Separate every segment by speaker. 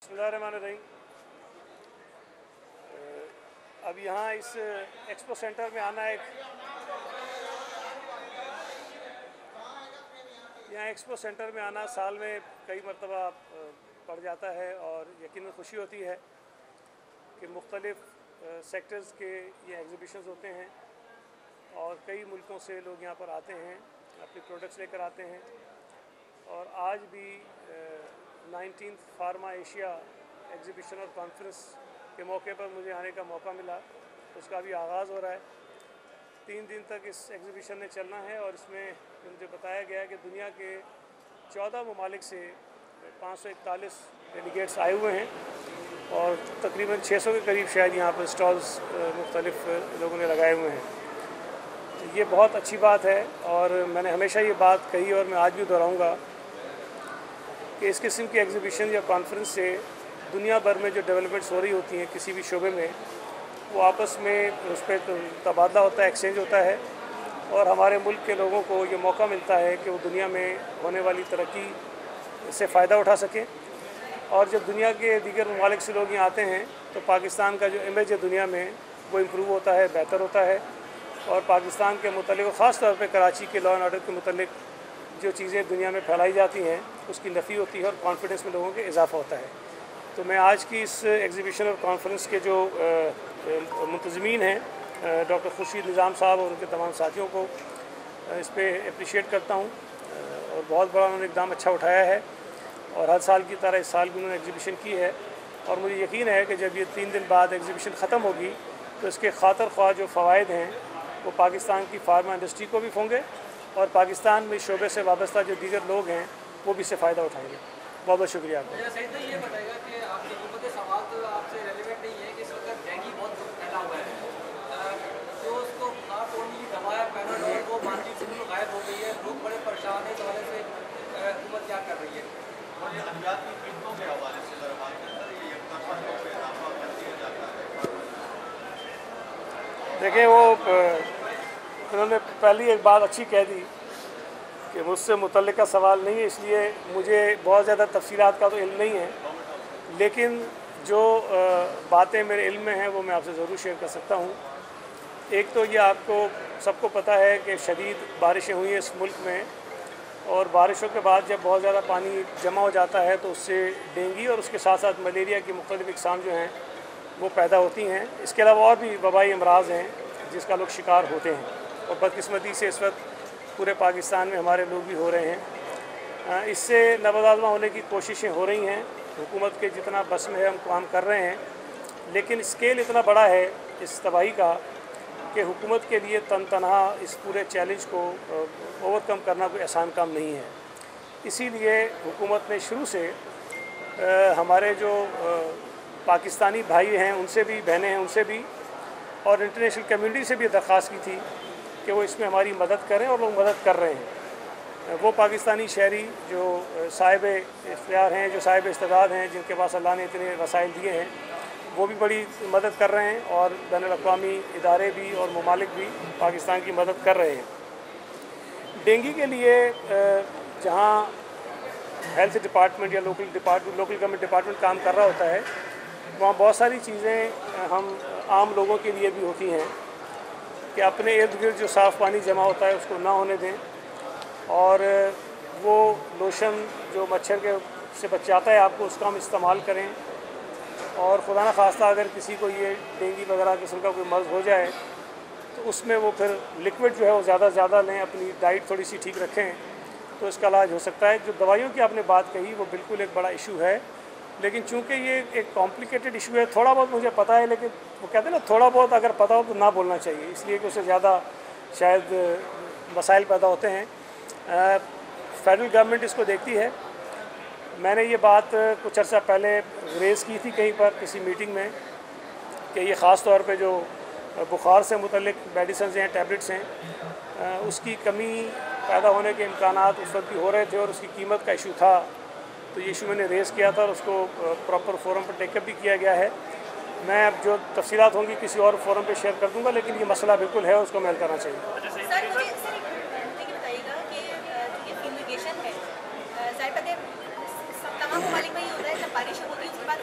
Speaker 1: बिस्मिल्लाहिर्रहमानिर्रहीम। अब यहाँ इस एक्सपो सेंटर में आना एक्सपो सेंटर में आना साल में कई मरतबा पड़ जाता है और यकीनन खुशी होती है कि मुख्तलिफ़ सेक्टर्स के ये एग्ज़िबिशंस होते हैं और कई मुल्कों से लोग यहाँ पर आते हैं, अपने प्रोडक्ट्स लेकर आते हैं। और आज भी 19th फार्मा एशिया एग्ज़िबिशन और कॉन्फ्रेंस के मौके पर मुझे आने का मौका मिला। उसका भी आगाज़ हो रहा है। 3 दिन तक इस एग्ज़िबिशन ने चलना है और इसमें मुझे बताया गया है कि दुनिया के 14 ममालिक से 541 डेलीगेट्स आए हुए हैं और तकरीबन 600 के करीब शायद यहाँ पर स्टॉल्स मुख्तलिफ़ लोगों ने लगाए हुए हैं। तो ये बहुत अच्छी बात है और मैंने हमेशा ये बात कही और मैं आज भी दोहराऊँगा कि इस किस्म की एग्ज़िबिशन या कॉन्फ्रेंस से दुनिया भर में जो डेवलपमेंट्स हो रही होती हैं किसी भी शोबे में, वो आपस में उस पर तबादला होता है, एक्सचेंज होता है और हमारे मुल्क के लोगों को ये मौका मिलता है कि वो दुनिया में होने वाली तरक्की से फ़ायदा उठा सकें। और जब दुनिया के दीगर ममालिक से लोग यहाँ आते हैं तो पाकिस्तान का जो इमेज है दुनिया में वो इम्प्रूव होता है, बेहतर होता है और पाकिस्तान के मुतल्लिक़ ख़ास तौर पर कराची के लॉ एंड ऑर्डर के मुतल्लिक़ जो चीज़ें दुनिया में फैलाई जाती हैं उसकी नफ़ी होती है और कॉन्फिडेंस में लोगों के इजाफ़ा होता है। तो मैं आज की इस एग्ज़िबिशन और कॉन्फ्रेंस के जो मुंतज़मीन हैं डॉक्टर खुर्शीद निज़ाम साहब और उनके तमाम साथियों को इस पर अप्रिशिएट करता हूँ और बहुत बड़ा उन्होंने इक़दाम अच्छा उठाया है और हर साल की तरह इस साल भी उन्होंने एग्ज़िबिशन की है। और मुझे यकीन है कि जब ये 3 दिन बाद एग्ज़िबिशन ख़त्म होगी तो इसके खातर ख्वाह जो फ़वाइद हैं वो पाकिस्तान की फार्मा इंडस्ट्री को भी होंगे और पाकिस्तान में शोबे से वाबस्ता जो दीगर लोग हैं वो भी इससे फ़ायदा उठाएंगे। बहुत बहुत शुक्रिया आपका।
Speaker 2: ये बताएगा कि आपके हुकूमत सवाल तो आपसे रेलिवेंट नहीं है कि इस वक्त डेंगू बहुत फैला हुआ है, तो उसको ना तोड़ने की दवा है पैराडोल, वो मार्केट से बिल्कुल गायब हो गई है, लोग बड़े परेशान हैं। इस हवाले से हुकूमत क्या कर रही है?
Speaker 3: और ये अद्वियात की कीमतों के हवाले से ज़रा बात करते हैं, ये एकतरफा तौर पर इजाफा कर दिया जाता है।
Speaker 1: देखिए वो उन्होंने पहली एक बात अच्छी कह दी कि मुझसे मुतल्लिका सवाल नहीं है, इसलिए मुझे बहुत ज़्यादा तफसीलात का तो इल्म नहीं है, लेकिन जो बातें मेरे इल्म में हैं वो मैं आपसे ज़रूर शेयर कर सकता हूँ। एक तो ये आपको सबको पता है कि शदीद बारिशें हुई हैं इस मुल्क में और बारिशों के बाद जब बहुत ज़्यादा पानी जमा हो जाता है तो उससे डेंगू और उसके साथ साथ मलेरिया की मुख्तलिफ़ इक़साम जो हैं वो पैदा होती हैं। इसके अलावा और भी वबाई अमराज़ हैं जिसका लोग शिकार होते हैं और बदकिस्मती से इस वक्त पूरे पाकिस्तान में हमारे लोग भी हो रहे हैं। इससे नबज़ादमा होने की कोशिशें हो रही हैं, हुकूमत के जितना बस में है हम काम कर रहे हैं, लेकिन स्केल इतना बड़ा है इस तबाही का कि हुकूमत के लिए तनहा इस पूरे चैलेंज को ओवरकम करना कोई आसान काम नहीं है। इसीलिए हुकूमत ने शुरू से हमारे जो पाकिस्तानी भाई हैं उनसे भी, बहनें हैं उनसे भी और इंटरनेशनल कम्युनिटी से भी दरख्वास्त की थी कि वो इसमें हमारी मदद करें और लोग मदद कर रहे हैं। वो पाकिस्तानी शहरी जो साहिब इख्तियार हैं, जो साहिब इस्तेदाद हैं, जिनके पास अल्लाह ने इतने वसाइल दिए हैं, वो भी बड़ी मदद कर रहे हैं और बैनुल-अक़वामी इदारे भी और ममालिक भी पाकिस्तान की मदद कर रहे हैं। डेंगू के लिए जहाँ हेल्थ डिपार्टमेंट या लोकल गवर्नमेंट डिपार्टमेंट काम कर रहा होता है, वहाँ बहुत सारी चीज़ें हम आम लोगों के लिए भी होती हैं कि अपने इर्द गिर्द जो साफ़ पानी जमा होता है उसको ना होने दें और वो लोशन जो मच्छर के से बचाता है आपको उसका हम इस्तेमाल करें और खुदा न खास्ता अगर किसी को ये डेंगू वगैरह किस्म का कोई मर्ज़ हो जाए तो उसमें वो फिर लिक्विड जो है वो ज़्यादा से ज़्यादा लें, अपनी डाइट थोड़ी सी ठीक रखें तो इसका इलाज हो सकता है। जो दवाइयों की आपने बात कही वो बिल्कुल एक बड़ा इशू है, लेकिन चूँकि ये एक कॉम्प्लिकेटेड इशू है, थोड़ा बहुत मुझे पता है, लेकिन वो कहते हैं ना थोड़ा बहुत अगर पता हो तो ना बोलना चाहिए, इसलिए कि उससे ज़्यादा शायद मसाइल पैदा होते हैं। फेडरल गवर्नमेंट इसको देखती है। मैंने ये बात कुछ अर्सा पहले रेज़ की थी कहीं पर किसी मीटिंग में कि ये ख़ास तौर पे जो बुखार से मुतल्लिक मेडिसिन हैं, टैबलेट्स हैं, उसकी कमी पैदा होने के इम्कानात उस वक्त भी हो रहे थे और उसकी कीमत का इशू था। तो ये इशू मैंने रेज़ किया था और उसको प्रॉपर फोरम पर टेकअप भी किया गया है। मैं अब जो तफसीलात होंगी किसी और फोरम पे शेयर कर दूंगा, लेकिन ये मसला बिल्कुल है, उसको हल करना चाहिए।
Speaker 4: सर मुझे बताइएगा कि जो ये फ्यूमिगेशन है, ज़ाहिर तमाम ममालिक में ये होता है जब बारिश होती है उसके बाद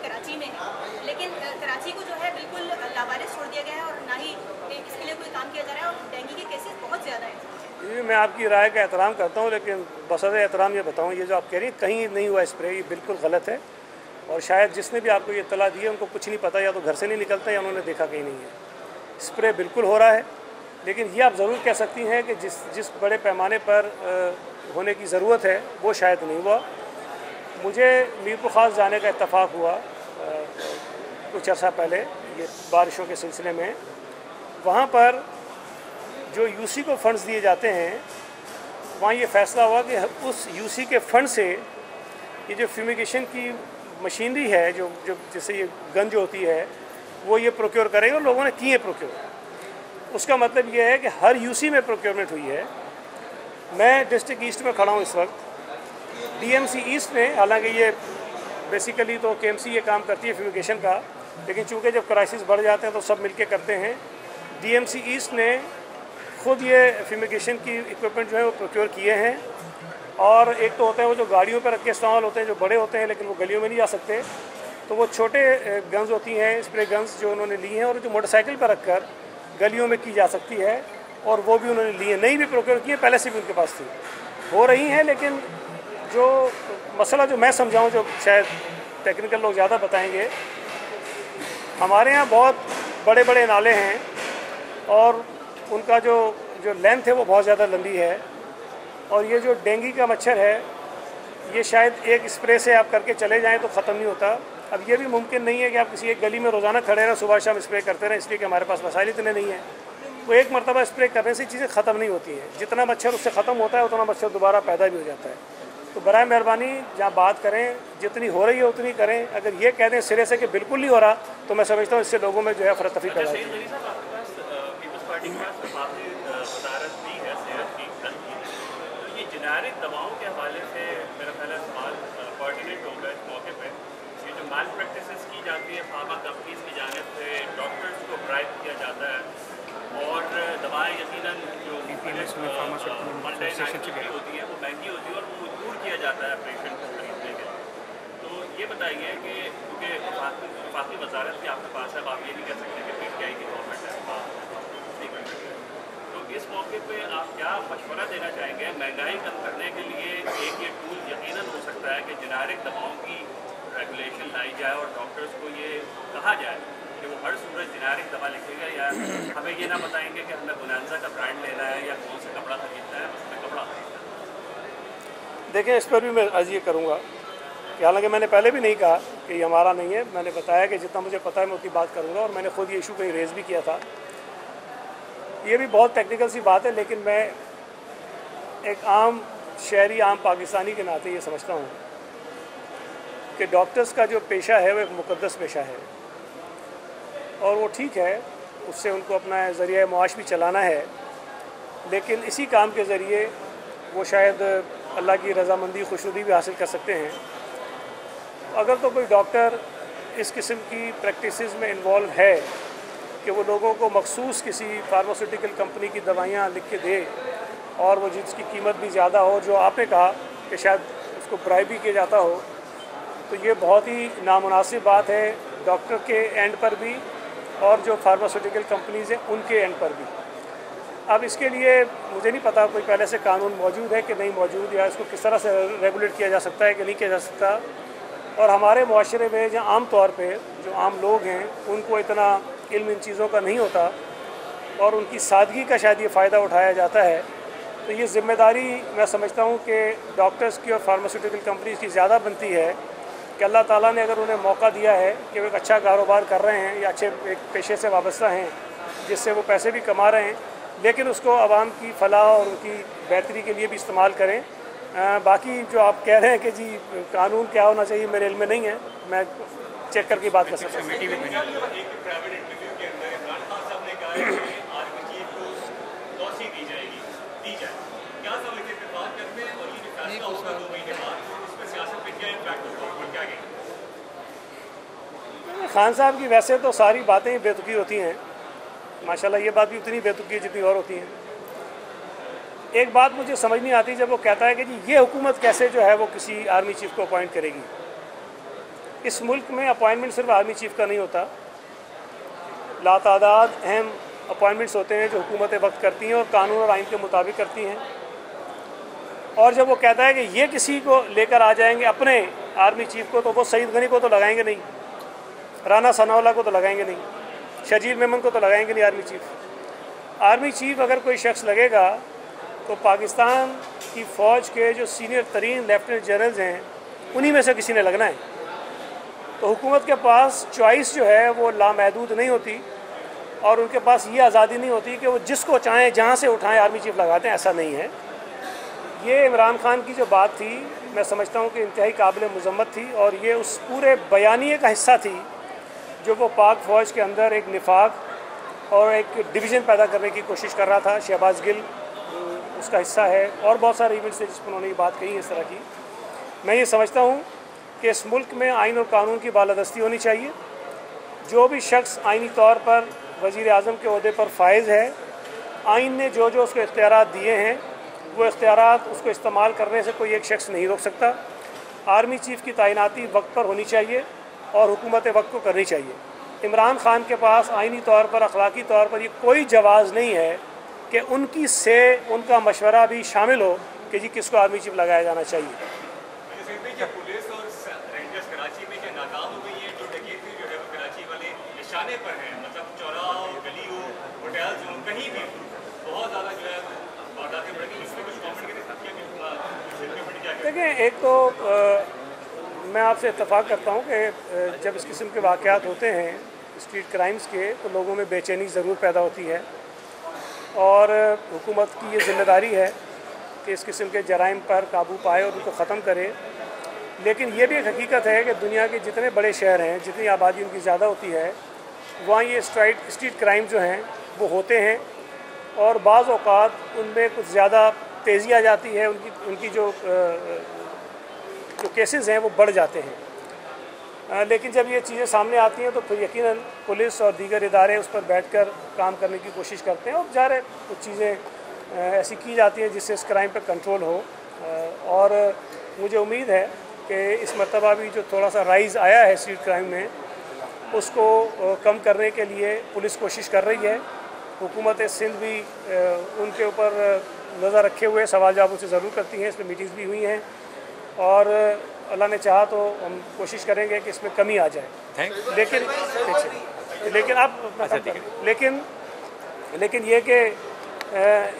Speaker 4: कराची में है, लेकिन कराची को जो है बिल्कुल लावारिस छोड़ दिया गया है और ना ही इसके लिए कोई काम किया जा रहा है और डेंगू के केसेस बहुत ज़्यादा हैं।
Speaker 1: जी, मैं आपकी राय का एहतराम करता हूँ, लेकिन बसरे एहतराम ये बताऊँ, ये जो आप कह रही हैं कहीं नहीं हुआ स्प्रे, ये बिल्कुल गलत है। और शायद जिसने भी आपको ये इत्तला दी है उनको कुछ नहीं पता, या तो घर से नहीं निकलता या उन्होंने देखा कहीं नहीं है। स्प्रे बिल्कुल हो रहा है, लेकिन ये आप ज़रूर कह सकती हैं कि जिस बड़े पैमाने पर होने की ज़रूरत है वो शायद नहीं हुआ। मुझे मीरपुर ख़ास जाने का इत्तफ़ाक़ हुआ कुछ अर्सा पहले, ये बारिशों के सिलसिले में। वहाँ पर जो यूसी को फ़ंड्स दिए जाते हैं, वहाँ ये फ़ैसला हुआ कि उस यूसी के फ़ंड से ये जो फ्यूमिगेशन की मशीनरी है, जो जैसे ये गन जो होती है, वो ये प्रोक्योर करेंगे, और लोगों ने किए प्रोक्योर। उसका मतलब ये है कि हर यूसी में प्रोक्योरमेंट हुई है। मैं डिस्ट्रिक्ट ईस्ट में खड़ा हूँ इस वक्त। डीएमसी ईस्ट ने, हालांकि ये बेसिकली तो केएमसी ये काम करती है फ्यूमिगेशन का, लेकिन चूँकि जब क्राइसिस बढ़ जाते हैं तो सब मिलके करते हैं। डीएमसी ईस्ट ने खुद ये फ्यूमिगेशन की इक्विपमेंट जो है वो प्रोक्योर किए हैं। और एक तो होता है वो जो गाड़ियों पर रख के इस्तेमाल होते हैं, जो बड़े होते हैं लेकिन वो गलियों में नहीं जा सकते, तो वो छोटे गन्स होती हैं, स्प्रे गन्स जो उन्होंने ली हैं, और जो मोटरसाइकिल पर रखकर गलियों में की जा सकती है, और वो भी उन्होंने ली है। नई भी प्रोक्योर की है, पहले से भी उनके पास थी, हो रही हैं। लेकिन जो मसला जो मैं समझाऊँ, जो शायद टेक्निकल लोग ज़्यादा बताएंगे, हमारे यहाँ बहुत बड़े बड़े नाले हैं और उनका जो लेंथ है वो बहुत ज़्यादा लंबी है। और ये जो डेंगू का मच्छर है, ये शायद एक स्प्रे से आप करके चले जाएं तो ख़त्म नहीं होता। अब ये भी मुमकिन नहीं है कि आप किसी एक गली में रोज़ाना खड़े रहें, सुबह शाम स्प्रे करते रहें, इसलिए कि हमारे पास वसाइल इतने नहीं हैं। वो एक मरतबा स्प्रे करने से चीज़ें ख़त्म नहीं होती हैं। जितना मच्छर उससे ख़त्म होता है उतना मच्छर दोबारा पैदा भी हो जाता है। तो बराए मेहरबानी जहाँ बात करें, जितनी हो रही है उतनी करें। अगर ये कह दें सिरे से कि बिल्कुल नहीं हो रहा, तो मैं समझता हूँ इससे लोगों में जो है अफरा-तफरी पैदा होती है।
Speaker 5: जेनेरिक दवाओं के हवाले से मेरा पहला सवाल कोऑर्डिनेट होगा इस मौके पे। ये जो माल प्रैक्टिसेस की जाती है फार्मा कंपनीज की जानिब से, डॉक्टर्स को ब्राइब किया जाता है, और दवाएं यकीनन जो होती है वो महंगी होती है और वो मजबूर किया जाता है पेशेंट को खरीदने के लिए। तो ये बताइए कि क्योंकि वफाकी वजारत भी आपके पास है, आप ये नहीं कह सकते कि पीटीआई की गवर्नमेंट है, तो इस मौके पे आप क्या मशवरा देना चाहेंगे? महंगाई कम करने के लिए एक ये टूल यकीनन हो सकता है कि जेनेरिक दवाओं की रेगुलेशन लाई जाए और डॉक्टर्स को ये कहा जाए कि वो हर सूरत जेनेरिक दवा लिखेगा, या हमें ये ना बताएंगे कि हमें बोनांजा का ब्रांड लेना है या कौन सा कपड़ा खरीदना है, बस हमें कपड़ा खरीदना है।
Speaker 1: देखिए, इस पर भी मैं अर्ज़ ये करूँगा कि हालांकि मैंने पहले भी नहीं कहा कि ये हमारा नहीं है। मैंने बताया कि जितना मुझे पता है मैं उतनी बात करूँगा, और मैंने खुद ये इशू कहीं रेज़ भी किया था। ये भी बहुत टेक्निकल सी बात है, लेकिन मैं एक आम शहरी, आम पाकिस्तानी के नाते ये समझता हूँ कि डॉक्टर्स का जो पेशा है वो एक मुक़द्दस पेशा है, और वो ठीक है, उससे उनको अपना ज़रिया माश भी चलाना है। लेकिन इसी काम के ज़रिए वो शायद अल्लाह की रज़ामंदी, खुशनुदी भी हासिल कर सकते हैं। अगर तो कोई डॉक्टर इस किस्म की प्रैक्टिसेस में इन्वॉल्व है कि वो लोगों को मखसूस किसी फार्मास्यूटिकल कंपनी की दवाइयाँ लिख के दे, और वो जिसकी कीमत भी ज़्यादा हो, जो आपने कहा कि शायद उसको ब्राइब भी किया जाता हो, तो ये बहुत ही नामुनासिब बात है डॉक्टर के एंड पर भी और जो फार्मास्यूटिकल कंपनीज़ हैं उनके एंड पर भी। अब इसके लिए मुझे नहीं पता कोई पहले से कानून मौजूद है कि नहीं मौजूद, या इसको किस तरह से रेगुलेट किया जा सकता है कि नहीं किया जा सकता। और हमारे मुआशरे में जहाँ आम तौर पे जो आम लोग हैं उनको इतना इल्म इन चीज़ों का नहीं होता, और उनकी सादगी का शायद ये फ़ायदा उठाया जाता है। तो ये ज़िम्मेदारी मैं समझता हूँ कि डॉक्टर्स की और फार्मास्यूटिकल कंपनीज़ की ज़्यादा बनती है कि अल्लाह ताला ने अगर उन्हें मौका दिया है कि वो एक अच्छा कारोबार कर रहे हैं या अच्छे एक पेशे से वाबस्ता हैं जिससे वो पैसे भी कमा रहे हैं, लेकिन उसको आवाम की फलाह और उनकी बेहतरी के लिए भी इस्तेमाल करें। बाकी जो आप कह रहे हैं कि जी कानून क्या होना चाहिए, मेरे इल्म में नहीं है, मैं चेक करके बात कर सकता हूँ। खान साहब की वैसे तो सारी बातें ही बेतुकी होती हैं, माशाल्लाह ये बात भी उतनी बेतुकी है जितनी और होती हैं। एक बात मुझे समझ नहीं आती जब वो कहता है कि जी ये हुकूमत कैसे जो है वो किसी आर्मी चीफ को अपॉइंट करेगी। इस मुल्क में अपॉइंटमेंट सिर्फ आर्मी चीफ का नहीं होता, लातादाद अहम अपॉइंटमेंट्स होते हैं जो हुकूमत वक्त करती हैं और कानून और आइन के मुताबिक करती हैं। और जब वो कहता है कि ये किसी को लेकर आ जाएंगे अपने आर्मी चीफ को, तो वो सईद गनी को तो लगाएंगे नहीं, राना सनाउल्लाह को तो लगाएंगे नहीं, शजील मेमन को तो लगाएंगे नहीं आर्मी चीफ। आर्मी चीफ अगर कोई शख्स लगेगा तो पाकिस्तान की फ़ौज के जो सीनियर तरीन लेफ्टिनेंट जनरल्स हैं उन्हीं में से किसी ने लगना है। तो हुकूमत के पास चॉइस जो है वो लामहदूद नहीं होती और उनके पास ये आज़ादी नहीं होती कि वो जिसको चाहें जहाँ से उठाएं आर्मी चीफ लगाते हैं, ऐसा नहीं है। ये इमरान खान की जो बात थी मैं समझता हूँ कि इंतहाई काबिल मज़म्मत थी और ये उस पूरे बयानिए का हिस्सा थी जो वो पाक फ़ौज के अंदर एक निफाक और एक डिवीज़न पैदा करने की कोशिश कर रहा था। शहबाज गिल उसका हिस्सा है और बहुत सारे इवेंट्स हैं जिस पर उन्होंने ये बात कही है इस तरह की। मैं ये समझता हूँ कि इस मुल्क में आइन और कानून की बालादस्ती होनी चाहिए। जो भी शख्स आइनी तौर पर वज़ीर आज़म के ओहदे पर फायज़ है, आइन ने जो जो उसको इख्तियारात दिए हैं वो इख्तियारात उसको इस्तेमाल करने से कोई एक शख्स नहीं रोक सकता। आर्मी चीफ़ की तैनाती वक्त पर होनी चाहिए और हुकूमत वक्त को करनी चाहिए। इमरान खान के पास आइनी तौर पर, अखलाकी तौर पर ये कोई जवाज़ नहीं है कि उनकी से उनका मशवरा भी शामिल हो कि जी किसको आर्मी चीफ लगाया जाना चाहिए।
Speaker 6: पुलिस और रेंजर्स कराची में जो नाकाम हो गई है, जो डकैती जो है वो कराची वाले निशाने पर है, मतलब चौराहा हो, गली हो, होटल्स हो, कहीं भी बहुत ज़्यादा जो है वारदातें बढ़ गई। इसमें कुछ कमेंट करें क्या?
Speaker 1: देखें, एक तो मैं आपसे इत्तफाक करता हूँ कि जब इस किस्म के वाक़यात होते हैं स्ट्रीट क्राइम्स के, तो लोगों में बेचैनी ज़रूर पैदा होती है और हुकूमत की ये ज़िम्मेदारी है कि इस किस्म के जराइम पर काबू पाए और उनको ख़त्म करे। लेकिन ये भी एक हकीकत है कि दुनिया के जितने बड़े शहर हैं, जितनी आबादी उनकी ज़्यादा होती है, वहाँ ये स्ट्रीट क्राइम जो हैं वो होते हैं और बाज़ औक़ात उनमें कुछ ज़्यादा तेज़ी आ जाती है, उनकी जो केसेस हैं वो बढ़ जाते हैं। लेकिन जब ये चीज़ें सामने आती हैं तो फिर यकीनन पुलिस और दीगर इदारे उस पर बैठकर काम करने की कोशिश करते हैं और ज़ाहिर कुछ चीज़ें ऐसी की जाती हैं जिससे इस क्राइम पर कंट्रोल हो। और मुझे उम्मीद है कि इस मरतबा भी जो थोड़ा सा राइज़ आया है स्ट्रीट क्राइम में, उसको कम करने के लिए पुलिस कोशिश कर रही है। हुकूमत सिंध भी उनके ऊपर नज़र रखे हुए सवाल जवाब उनसे ज़रूर करती हैं, इस पर मीटिंग्स भी हुई हैं और अल्लाह ने चाहा तो हम कोशिश करेंगे कि इसमें कमी आ जाए। लेकिन ये कि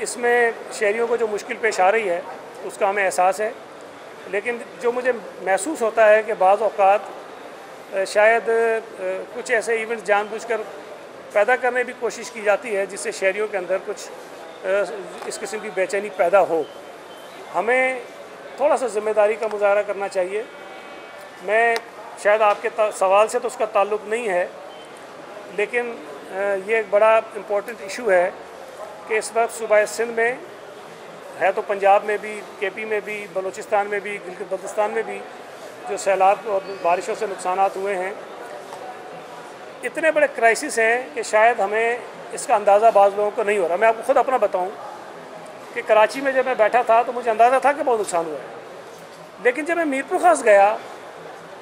Speaker 1: इसमें शहरियों को जो मुश्किल पेश आ रही है उसका हमें एहसास है। लेकिन जो मुझे महसूस होता है कि बाज़ औक़ात शायद कुछ ऐसे इवेंट्स जानबूझकर पैदा करने की कोशिश की जाती है जिससे शहरियों के अंदर कुछ इस किस्म की बेचैनी पैदा हो। हमें थोड़ा सा ज़िम्मेदारी का मुजाहरा करना चाहिए। मैं शायद आपके सवाल से तो उसका ताल्लुक़ नहीं है, लेकिन ये एक बड़ा इम्पोर्टेंट इशू है कि इस वक्त सूबा सिंध में है, तो पंजाब में भी, केपी में भी, बलूचिस्तान में भी, गिलगित बल्तिस्तान में भी जो सैलाब और बारिशों से नुकसानात हुए हैं, इतने बड़े क्राइसिस हैं कि शायद हमें इसका अंदाज़ा बाज़ लोगों को नहीं हो रहा। मैं आपको ख़ुद अपना बताऊं कि कराची में जब मैं बैठा था तो मुझे अंदाज़ा था कि बहुत नुकसान हुआ है, लेकिन जब मैं मीरपुर खास गया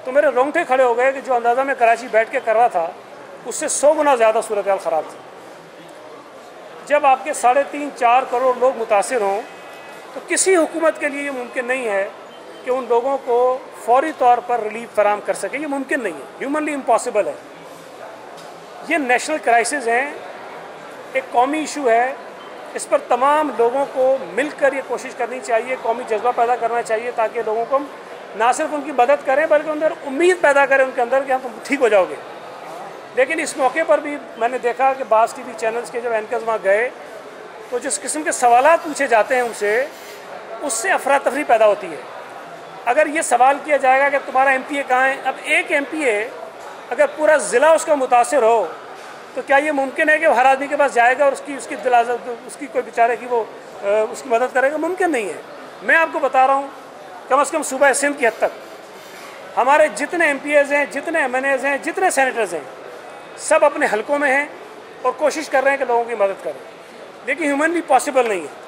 Speaker 1: तो मेरे रोंगटे खड़े हो गए कि जो अंदाज़ा मैं कराची बैठ के कर रहा था उससे 100 गुना ज़्यादा सूरत हाल ख़राब थी। जब आपके 3.5-4 करोड़ लोग मुतासिर हों तो किसी हुकूमत के लिए ये मुमकिन नहीं है कि उन लोगों को फौरी तौर पर रिलीफ फराम कर सके। ये मुमकिन नहीं है, ह्यूमनली इम्पॉसिबल है। ये नेशनल क्राइसिस हैं, एक कौमी इशू है। इस पर तमाम लोगों को मिलकर ये कोशिश करनी चाहिए, कौमी जज्बा पैदा करना चाहिए ताकि लोगों को ना सिर्फ उनकी मदद करें बल्कि अंदर उम्मीद पैदा करें उनके अंदर कि हम तुम ठीक हो जाओगे। लेकिन इस मौके पर भी मैंने देखा कि बाज़ टीवी चैनल्स के जब एंकर्स वहाँ गए तो जिस किस्म के सवालात पूछे जाते हैं उनसे, उससे अफरा तफरी पैदा होती है। अगर ये सवाल किया जाएगा कि तुम्हारा MPA कहाँ है, अब एक MPA अगर पूरा ज़िला उसका मुतासिर हो तो क्या ये मुमकिन है कि वो हर आदमी के पास जाएगा और उसकी कोई बेचारे की वो उसकी मदद करेगा? मुमकिन नहीं है। मैं आपको बता रहा हूँ, कम से कम सूबा सिंध की हद तक हमारे जितने MPAs हैं, जितने MNAs हैं, जितने सेनेटर्स हैं, सब अपने हलकों में हैं और कोशिश कर रहे हैं कि लोगों की मदद करें, लेकिन ह्यूमनली पॉसिबल नहीं है।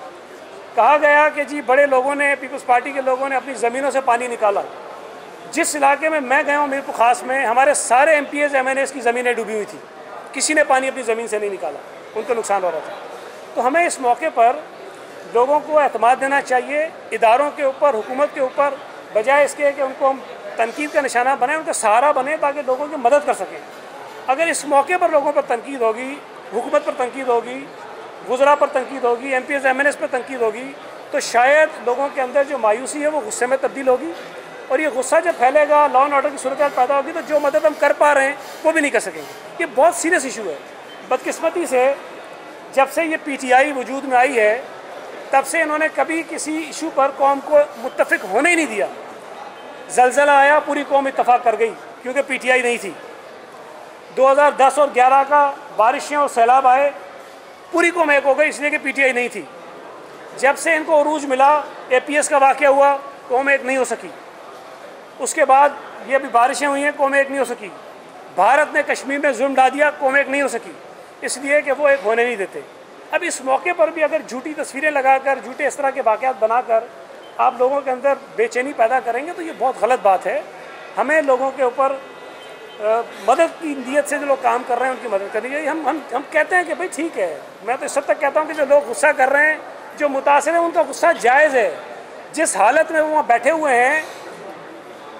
Speaker 1: कहा गया कि जी बड़े लोगों ने, पीपल्स पार्टी के लोगों ने अपनी ज़मीनों से पानी निकाला, जिस इलाके में मैं गया हूँ मीरपुर खास में, हमारे सारे MPs MNAs की ज़मीनें डूबी हुई थी, किसी ने पानी अपनी ज़मीन से नहीं निकाला, उनको नुकसान हो रहा था। तो हमें इस मौके पर लोगों को एतमाद देना चाहिए इदारों के ऊपर, हुकूमत के ऊपर, बजाय इसके कि उनको हम तनकीद का निशाना बनाएं, उनका सहारा बने ताकि लोगों की मदद कर सकें। अगर इस मौके पर लोगों पर तनकीद होगी, हुकूमत पर तनकीद होगी, वज़रा पर तनकीद होगी, MPs MNAs पर तनकीद होगी, तो शायद लोगों के अंदर जो मायूसी है वो गुस्से में तब्दील होगी, और ये गुस्सा जब फैलेगा, लॉ एंड ऑर्डर की सूरत पैदा होगी, तो जो मदद हम कर पा रहे हैं वो भी नहीं कर सकेंगे। ये बहुत सीरियस इशू है। बदकिस्मती से जब से ये PTI वजूद में आई है, तब से इन्होंने कभी किसी इशू पर कौम को मुत्तफिक होने ही नहीं दिया। ज़लज़ला आया, पूरी कौम इत्तफाक कर गई क्योंकि PTI नहीं थी। 2010 और 11 का बारिशें और सैलाब आए, पूरी कौम एक हो गई इसलिए कि PTI नहीं थी। जब से इनको अरूज मिला, APS का वाक़या हुआ, कौम एक नहीं हो सकी। उसके बाद ये अभी बारिशें हुई हैं, कौम एक नहीं हो सकी। भारत ने कश्मीर में जुल्म डाल दिया, कौम एक नहीं हो सकी, इसलिए कि वो एक होने नहीं देते। अब इस मौके पर भी अगर झूठी तस्वीरें लगाकर, झूठे इस तरह के वाक़यात बनाकर आप लोगों के अंदर बेचैनी पैदा करेंगे तो ये बहुत गलत बात है। हमें लोगों के ऊपर मदद की नीयत से जो लोग काम कर रहे हैं उनकी मदद करनी चाहिए। हम कहते हैं कि भाई ठीक है, मैं तो इस हद तक कहता हूँ कि जो लोग गुस्सा कर रहे हैं, जो मुतासिर हैं, उनका गुस्सा जायज़ है। जिस हालत में वो वहाँ बैठे हुए हैं,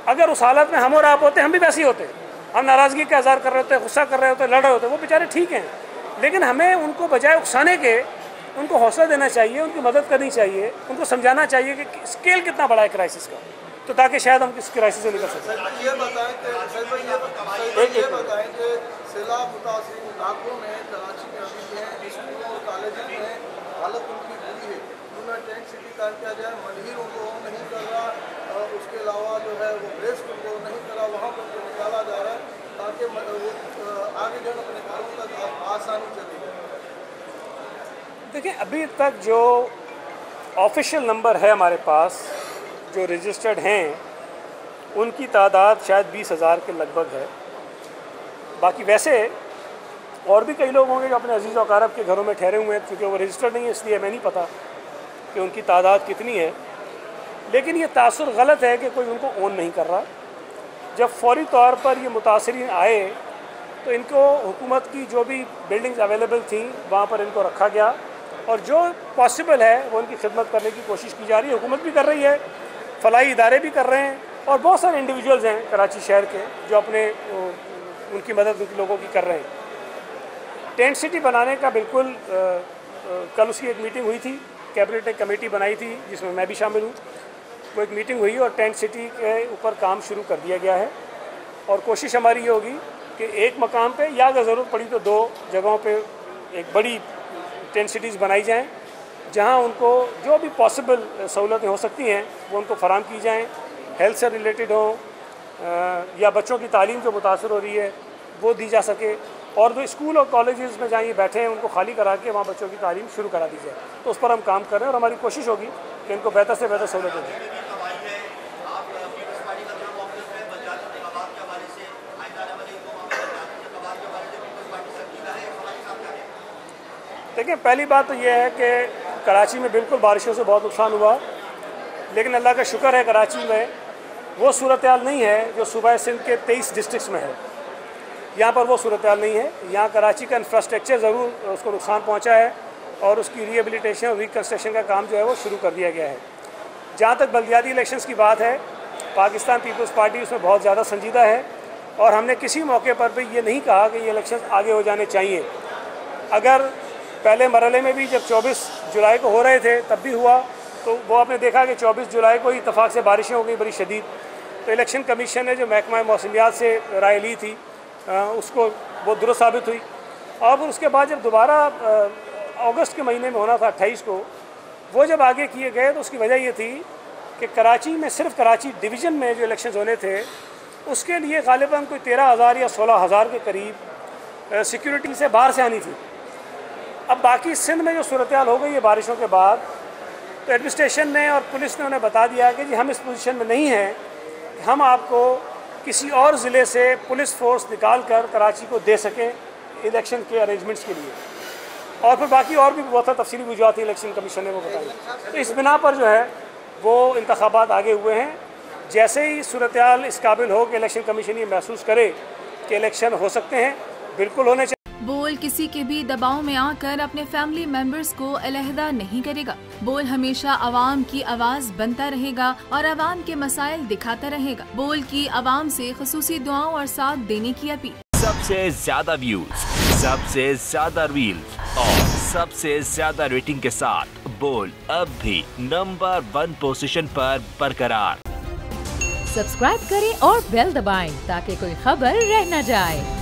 Speaker 1: अगर उस हालत में हम और आप होते, हम भी वैसे ही होते, हम नाराज़गी का इज़हार कर रहे होते, गुस्सा कर रहे होते, लड़ रहे होते, वो बेचारे ठीक हैं। लेकिन हमें उनको बजाय उकसाने के उनको हौसला देना चाहिए, उनकी मदद करनी चाहिए, उनको समझाना चाहिए कि स्केल कितना बड़ा है क्राइसिस का, तो ताकि शायद हम इस क्राइसिस से निकल सकें।
Speaker 3: ये बताएं कि सैलाब मुतासिर इलाकों में कराची में अभी है, स्कूलों और कॉलेजों में हालत उनकी बुरी है। उन्हें टेंट सिटी कायम किया जाए, मंदिर उनको नहीं कर रहा, उसके अलावा जो है वो ब्रेस्ट उनको नहीं करा, वहाँ पर उनको निकाला जा रहा है ताकि वो आगे जो अपने घरों तक आसानी चले।
Speaker 1: देखिए, अभी तक जो ऑफिशियल नंबर है हमारे पास, जो रजिस्टर्ड हैं, उनकी तादाद शायद 20,000 के लगभग है। बाकी वैसे और भी कई लोग होंगे जो अपने अजीज़ और अकारब के घरों में ठहरे हुए हैं, क्योंकि वो रजिस्टर्ड नहीं है इसलिए हमें नहीं पता कि उनकी तादाद कितनी है। लेकिन ये तासुर गलत है कि कोई उनको ओन नहीं कर रहा। जब फौरी तौर पर ये मुतासिरीन आए तो इनको हुकूमत की जो भी बिल्डिंग्स अवेलेबल थी वहाँ पर इनको रखा गया, और जो पॉसिबल है वो उनकी खिदमत करने की कोशिश की जा रही है। हुकूमत भी कर रही है, फलाही इदारे भी कर रहे हैं, और बहुत सारे इंडिविजुअल्स हैं कराची शहर के जो अपने उनकी मदद उनके लोगों की कर रहे हैं। टेंट सिटी बनाने का बिल्कुल कल उसकी एक मीटिंग हुई थी, कैबिनेट ने कमेटी बनाई थी जिसमें मैं भी शामिल हूँ। वो एक मीटिंग हुई और टेंट सिटी के ऊपर काम शुरू कर दिया गया है, और कोशिश हमारी ये होगी कि एक मकाम पे या अगर ज़रूरत पड़ी तो 2 जगहों पे एक बड़ी टेंट सिटीज़ बनाई जाएं, जहां उनको जो भी पॉसिबल सहूलतें हो सकती हैं वो उनको फराम की जाएं, हेल्थ से रिलेटेड हो या बच्चों की तालीम जो मुतासर हो रही है वो दी जा सके, और जो स्कूल और कॉलेजेस में जहाँ ये बैठे हैं उनको खाली करा के वहाँ बच्चों की तालीम शुरू करा दी जाए। तो उस पर हम काम कर रहे हैं और हमारी कोशिश होगी कि इनको बेहतर से बेहतर सहूलतें दें। देखिए, पहली बात तो ये है कि कराची में बिल्कुल बारिशों से बहुत नुकसान हुआ, लेकिन अल्लाह का शुक्र है कराची में वो सूरत हाल नहीं है जो सूबा सिंध के 23 डिस्ट्रिक्ट्स में है। यहाँ पर वो सूरत हाल नहीं है। यहाँ कराची का इंफ्रास्ट्रक्चर ज़रूर उसको नुकसान पहुँचा है, और उसकी रिहेबिलिटेशन और रिकन्स्ट्रक्शन का काम जो है वो शुरू कर दिया गया है। जहाँ तक बल्दियाती इलेक्शंस की बात है, पाकिस्तान पीपल्स पार्टी उसमें बहुत ज़्यादा संजीदा है, और हमने किसी मौके पर भी ये नहीं कहा कि ये इलेक्शन आगे हो जाने चाहिए। अगर पहले मरहले में भी जब 24 जुलाई को हो रहे थे तब भी हुआ, तो वो आपने देखा कि 24 जुलाई को ही इत्तफाक से बारिशें हो गई बड़ी शदीद। तो इलेक्शन कमीशन ने जो महकमा मौसमियात से राय ली थी उसको वो दुरुस्त साबित हुई। और उसके बाद जब दोबारा अगस्त के महीने में होना था 28 को, वो जब आगे किए गए तो उसकी वजह ये थी कि कराची में सिर्फ कराची डिवीज़न में जो इलेक्शन होने थे उसके लिए गालिबन कोई 13,000 या 16,000 के करीब सिक्योरिटी से बाहर से आनी थी। अब बाकी सिंध में जो सूरत हाल हो गई है बारिशों के बाद, तो एडमिनिस्ट्रेशन ने और पुलिस ने उन्हें बता दिया कि जी हम इस पोजीशन में नहीं हैं, हम आपको किसी और ज़िले से पुलिस फोर्स निकाल कर कराची को दे सकें इलेक्शन के अरेंजमेंट्स के लिए। और फिर बाकी और भी बहुत तफसीली वजूहत इलेक्शन कमीशन ने वो बताई। तो इस बिना पर जो है वो इंतखाबात आगे हुए हैं। जैसे ही सूरत-ए-हाल इस काबिल हो कि इलेक्शन कमीशन ये महसूस करे कि इलेक्शन हो सकते हैं, बिल्कुल होने चाहिए।
Speaker 7: बोल किसी के भी दबाव में आकर अपने फैमिली मेंबर्स को अलहदा नहीं करेगा। बोल हमेशा आवाम की आवाज बनता रहेगा और आवाम के मसाइल दिखाता रहेगा। बोल की आवाम से खुसूसी दुआओं और साथ देने की अपील।
Speaker 8: सबसे ज्यादा व्यूज, सबसे ज्यादा रील्स और सबसे ज्यादा रेटिंग के साथ बोल अब भी नंबर 1 पोजीशन पर बरकरार।
Speaker 9: सब्सक्राइब करें और बेल दबाएं ताकि कोई खबर रह न जाए।